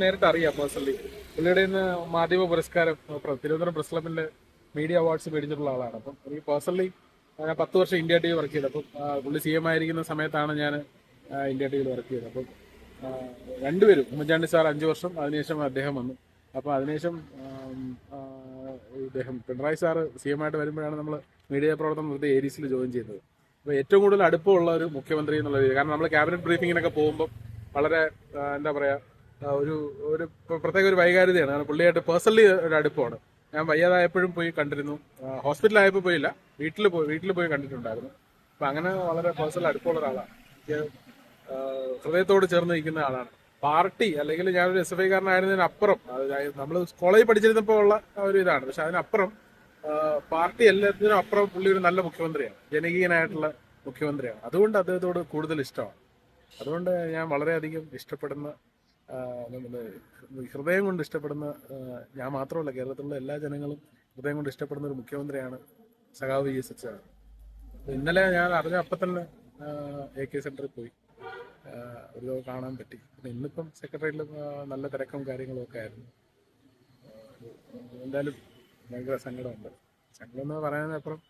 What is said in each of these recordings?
നേരിട്ട് അറിയാം പേഴ്സണലി. പുള്ളിയുടെ നിന്ന് മാധ്യമ പുരസ്കാരം തിരുവനന്തപുരം പ്രസ് ക്ലബിന്റെ മീഡിയ അവാർഡ്സ് മേടിച്ചിട്ടുള്ള ആളാണ്. അപ്പം എനിക്ക് പേഴ്സണലി ഞാൻ 10 വർഷം ഇന്ത്യ ടി വി വർക്ക് ചെയ്ത്. അപ്പം പുള്ളി CM ആയിരിക്കുന്ന സമയത്താണ് ഞാൻ ഇന്ത്യ ടി വിയിൽ വർക്ക് ചെയ്തത്. അപ്പം രണ്ടുപേരും, ഉമ്മൻചാണ്ടി സാർ 5 വർഷം, അതിനുശേഷം അദ്ദേഹം വന്നു. അപ്പം അതിനുശേഷം ഇദ്ദേഹം പിണറായി സാറ് CM ആയിട്ട് വരുമ്പോഴാണ് നമ്മൾ മീഡിയ പ്രവർത്തനം നിർത്തി ഏരീസിൽ ജോയിൻ ചെയ്തത്. അപ്പോൾ ഏറ്റവും കൂടുതൽ അടുപ്പമുള്ള ഒരു മുഖ്യമന്ത്രി എന്നുള്ള രീതി, കാരണം നമ്മൾ ക്യാബിനറ്റ് ബ്രീഫിങ്ങിനൊക്കെ പോകുമ്പോൾ വളരെ എന്താ പറയുക, ഒരു ഒരു പ്രത്യേക ഒരു വൈകാരികതയാണ്. കാരണം പുള്ളിയായിട്ട് പേഴ്സണലി ഒരു അടുപ്പമാണ്. ഞാൻ വയ്യാതായപ്പോഴും പോയി കണ്ടിരുന്നു, ഹോസ്പിറ്റലായപ്പോൾ പോയില്ല, വീട്ടിൽ പോയി കണ്ടിട്ടുണ്ടായിരുന്നു. അപ്പം അങ്ങനെ വളരെ പേഴ്സണൽ അടുപ്പമുള്ള ഒരാളാണ്. എനിക്ക് ഹൃദയത്തോട് ചേർന്ന് നിൽക്കുന്ന ആളാണ്. പാർട്ടി അല്ലെങ്കിൽ ഞാനൊരു SFI കാരനായിരുന്നതിനപ്പുറം, നമ്മൾ കോളേജിൽ പഠിച്ചിരുന്നപ്പോൾ ഉള്ള ഒരു ഇതാണ്. പക്ഷെ അതിനപ്പുറം പാർട്ടി എല്ലാത്തിനും അപ്പുറം പുള്ളി ഒരു നല്ല മുഖ്യമന്ത്രിയാണ്, ജനകീയനായിട്ടുള്ള മുഖ്യമന്ത്രിയാണ്. അതുകൊണ്ട് അദ്ദേഹത്തോട് കൂടുതൽ ഇഷ്ടമാണ്. അതുകൊണ്ട് ഞാൻ വളരെയധികം ഇഷ്ടപ്പെടുന്ന, ഹൃദയം കൊണ്ട് ഇഷ്ടപ്പെടുന്ന, ഞാൻ മാത്രമല്ല കേരളത്തിലുള്ള എല്ലാ ജനങ്ങളും ഹൃദയം കൊണ്ട് ഇഷ്ടപ്പെടുന്ന ഒരു മുഖ്യമന്ത്രിയാണ് സഖാവ് VS അച്യുതാനന്ദൻ. ഇന്നലെ ഞാൻ അറിഞ്ഞ അപ്പം തന്നെ AK സെന്ററിൽ പോയി ഒരു കാണാൻ പറ്റി. പിന്നെ ഇന്നിപ്പം സെക്രട്ടറിയിലും നല്ല തിരക്കും കാര്യങ്ങളും ഒക്കെ ആയിരുന്നു. എന്തായാലും ഭയങ്കര സങ്കടമുണ്ട്. സങ്കടം എന്ന് പറയാനപ്പുറം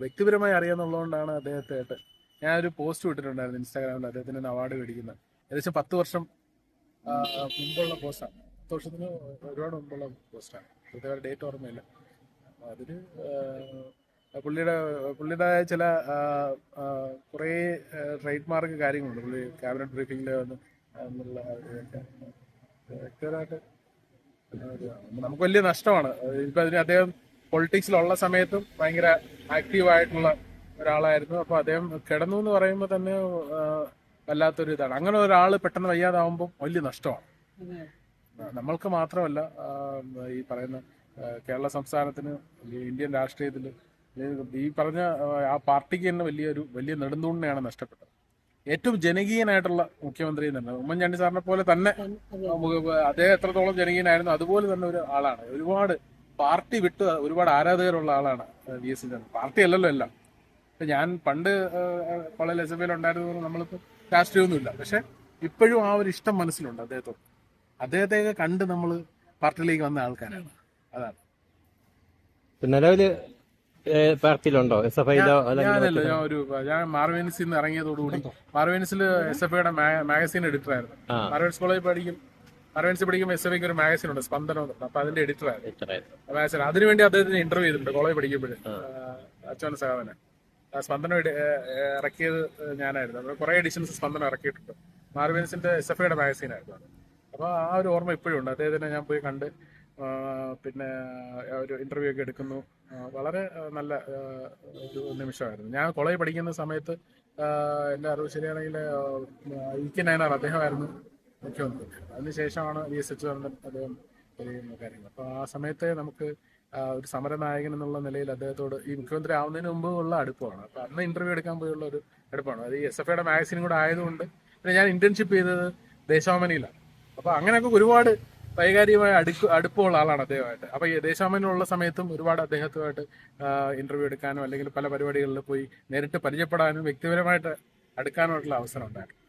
വ്യക്തിപരമായി അറിയാന്നുള്ളതുകൊണ്ടാണ് അദ്ദേഹത്തെ ഞാനൊരു പോസ്റ്റ് വിട്ടിട്ടുണ്ടായിരുന്നു ഇൻസ്റ്റാഗ്രാമിൽ, അദ്ദേഹത്തിന് അവാർഡ് മേടിക്കുന്ന. ഏകദേശം 10 വർഷം മുമ്പുള്ള പോസ്റ്റാണ്. 10 വർഷത്തിന് ഒരുപാട് മുമ്പുള്ള പോസ്റ്റാണ്. കൃത്യമായ ഡേറ്റ് ഓർമ്മയില്ല. അതിന് പുള്ളിയുടേതായ ചില കുറേ ട്രേഡ് മാർക്ക് കാര്യങ്ങളുണ്ട്. പുള്ളി ക്യാബിനറ്റ് ബ്രീഫിങ്ങിൽ വന്ന് എന്നുള്ള വ്യക്തിപരമായിട്ട് നമുക്ക് വലിയ നഷ്ടമാണ്. ഇപ്പം അതിന് അദ്ദേഹം പൊളിറ്റിക്സിലുള്ള സമയത്തും ഭയങ്കര ആക്റ്റീവായിട്ടുള്ള ഒരാളായിരുന്നു. അപ്പോൾ അദ്ദേഹം കിടന്നു എന്ന് പറയുമ്പോൾ തന്നെ വല്ലാത്തൊരു ഇതാണ്. അങ്ങനെ ഒരാൾ പെട്ടെന്ന് വയ്യാതാവുമ്പോൾ വലിയ നഷ്ടമാണ്. നമ്മൾക്ക് മാത്രമല്ല, ഈ പറയുന്ന കേരള സംസ്ഥാനത്തിന്, ഇന്ത്യൻ രാഷ്ട്രീയത്തിൽ ഈ പറഞ്ഞ ആ പാർട്ടിക്ക് തന്നെ വലിയ നെടുന്തൂണിനെയാണ് നഷ്ടപ്പെട്ടത്. ഏറ്റവും ജനകീയനായിട്ടുള്ള മുഖ്യമന്ത്രി തന്നെ ഉമ്മൻചാണ്ടി സാറിനെ പോലെ തന്നെ. അദ്ദേഹം എത്രത്തോളം ജനകീയനായിരുന്നു അതുപോലെ തന്നെ ഒരു ആളാണ്. ഒരുപാട് പാർട്ടി വിട്ട് ഒരുപാട് ആരാധകരുള്ള ആളാണ് VS അച്യുതാനന്ദൻ. പാർട്ടി അല്ലല്ലോ എല്ലാം. ഞാൻ പണ്ട് കോളേജിൽ SFI ഉണ്ടായിരുന്നു, നമ്മളിപ്പോൾ രാഷ്ട്രീയമൊന്നുമില്ല. പക്ഷെ ഇപ്പോഴും ആ ഒരു ഇഷ്ടം മനസ്സിലുണ്ട് അദ്ദേഹത്തോട്. അദ്ദേഹത്തെയൊക്കെ കണ്ട് നമ്മൾ പാർട്ടിയിലേക്ക് വന്ന ആൾക്കാരാണ്. അതാണ്. നിലവില് പാർട്ടിയിലുണ്ടോ? SFIയിലോ? ഞാൻ മാർവേനിസിൽ നിന്ന് ഇറങ്ങിയതോടുകൂടി, മാർവേനിസിൽ SFIയുടെ മാഗസീൻ എഡിറ്ററായിരുന്നു. മാർവേനിസ് കോളേജിൽ പഠിക്കുമ്പോൾ SFIക്ക് ഒരു മാഗസീൻ ഉണ്ട്, സ്പന്ദനം. അപ്പൊ അതിന്റെ എഡിറ്ററായിരുന്നു. അതിനുവേണ്ടി അദ്ദേഹത്തിന് ഇന്റർവ്യൂ ചെയ്തിട്ടുണ്ട് കോളേജ് പഠിക്കുമ്പോഴേ. അച്യുതാനന്ദൻ സഖാവിനെ സ്പന്ദനം ഇറക്കിയത് ഞാനായിരുന്നു. നമ്മൾ കുറെ എഡിഷൻസ് സ്പന്ദനം ഇറക്കിയിട്ടുണ്ട്. മാർവേനിസിന്റെ SFIയുടെ മാഗസീനായിരുന്നു. അപ്പോൾ ആ ഒരു ഓർമ്മ ഇപ്പോഴും ഉണ്ട്. അദ്ദേഹത്തിനെ ഞാൻ പോയി കണ്ട് പിന്നെ ഒരു ഇന്റർവ്യൂ ഒക്കെ എടുക്കുന്നു. വളരെ നല്ല ഒരു നിമിഷമായിരുന്നു. ഞാൻ കോളേജ് പഠിക്കുന്ന സമയത്ത് എൻ്റെ അറിവ് ശരിയാണെങ്കിൽ EK നയനാർ അദ്ദേഹമായിരുന്നു മുഖ്യമന്ത്രി. അതിനുശേഷമാണ് VS അച്യുതാനന്ദൻ അദ്ദേഹം പറയുന്ന കാര്യങ്ങൾ. അപ്പോൾ ആ സമയത്തെ നമുക്ക് ഒരു സമരനായകൻ എന്നുള്ള നിലയിൽ അദ്ദേഹത്തോട് ഈ മുഖ്യമന്ത്രി ആവുന്നതിന് മുമ്പ് ഉള്ള അടുപ്പമാണ്. അപ്പോൾ അന്ന് ഇന്റർവ്യൂ എടുക്കാൻ പോയുള്ള ഒരു അടുപ്പമാണ്. അത് ഈ SFIയുടെ മാഗസീനും കൂടെ ആയതുകൊണ്ട്. പിന്നെ ഞാൻ ഇന്റേൺഷിപ്പ് ചെയ്തത് ദേശാഭിമാനിയിലാണ്. അപ്പോൾ അങ്ങനെയൊക്കെ ഒരുപാട് വൈകാരികമായ അടുപ്പമുള്ള ആളാണ് അദ്ദേഹമായിട്ട്. അപ്പോൾ ഈ ദേശാഭിമാനിയിലുള്ള സമയത്തും ഒരുപാട് അദ്ദേഹത്തുമായിട്ട് ഇന്റർവ്യൂ എടുക്കാനും അല്ലെങ്കിൽ പല പരിപാടികളിൽ പോയി നേരിട്ട് പരിചയപ്പെടാനും വ്യക്തിപരമായിട്ട് അടുക്കാനുമായിട്ടുള്ള അവസരം ഉണ്ടായിരുന്നു.